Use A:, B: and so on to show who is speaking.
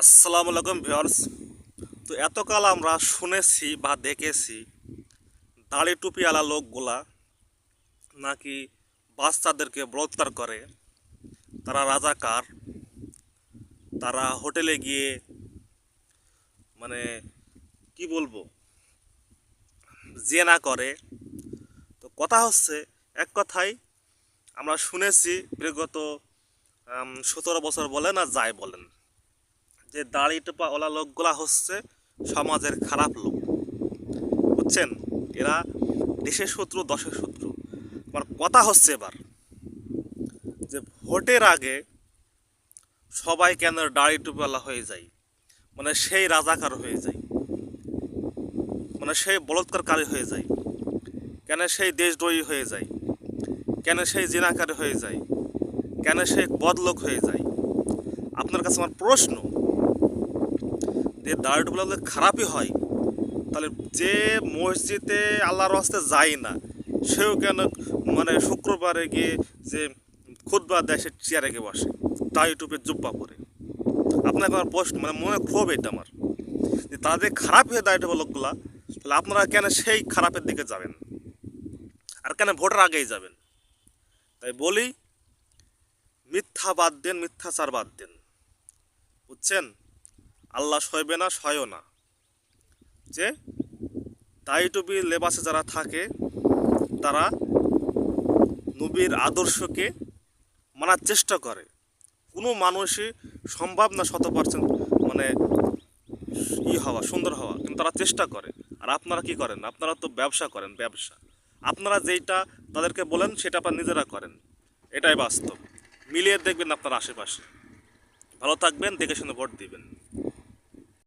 A: আসসালামু আলাইকুম ভিউয়ার্স। তো এতকাল আমরা শুনেছি বা দেখেছি দাড়ি টুপিওয়ালা লোকগুলা নাকি বাচ্চাদেরকে বলাৎকার করে, তারা রাজাকার, তারা হোটেলে গিয়ে মানে কি বলবো জেনা করে। তো কথা হচ্ছে, এক কথাই আমরা শুনেছি বিগত 17 বছর বলেন আর যাই বলেন, যে দাড়ি টোপাওয়ালা লোকগুলা হচ্ছে সমাজের খারাপ লোক, বুঝছেন? এরা দেশের শত্রু, দশের শত্রু। আমার কথা হচ্ছে এবার, যে ভোটের আগে সবাই কেন দাড়ি টুপিওয়ালা হয়ে যায়, মানে সেই রাজাকার হয়ে যায়, মানে সেই বলৎকারী হয়ে যায়, কেন সেই দেশদ্রোহী হয়ে যায়, কেন সেই জিনাকারী হয়ে যায়, কেন সেই বদলোক হয়ে যায়? আপনার কাছে আমার প্রশ্ন, যে দাড়ি টুপিওয়ালা খারাপই হয়, তাহলে যে মসজিদে আল্লাহর রাস্তায় যায় না, সেও কেন মানে শুক্রবারে গিয়ে যে খুতবা দেয় সে চেয়ারে গিয়ে বসে টাই টুপে জুব্বা পরে? আপনাকে আমার প্রশ্ন, মানে মনে ক্ষোভ এটা আমার, যে তাদের খারাপ হয়ে দাঁড়িয়ে টুপা লোকগুলা, তাহলে আপনারা কেন সেই খারাপের দিকে যাবেন, আর কেন ভোটের আগেই যাবেন? তাই বলি, মিথ্যা বাদ দেন, মিথ্যাচার বাদ দেন, বুঝছেন? আল্লাহ সইবে না, সয়ও না। যে টাই টুপি লেবাসে যারা থাকে, তারা নবীর আদর্শকে মানার চেষ্টা করে। কোনো মানুষই সম্ভব না 100% মানে হওয়া, সুন্দর হওয়া, কিন্তু তারা চেষ্টা করে। আর আপনারা কি করেন? আপনারা তো ব্যবসা করেন, ব্যবসা। আপনারা যেইটা তাদেরকে বলেন সেটা আপনারা নিজেরা করেন, এটাই বাস্তব। মিলিয়ে দেখবেন আপনার আশেপাশে। ভালো থাকবেন, দেখে শুনে ভোট দিবেন।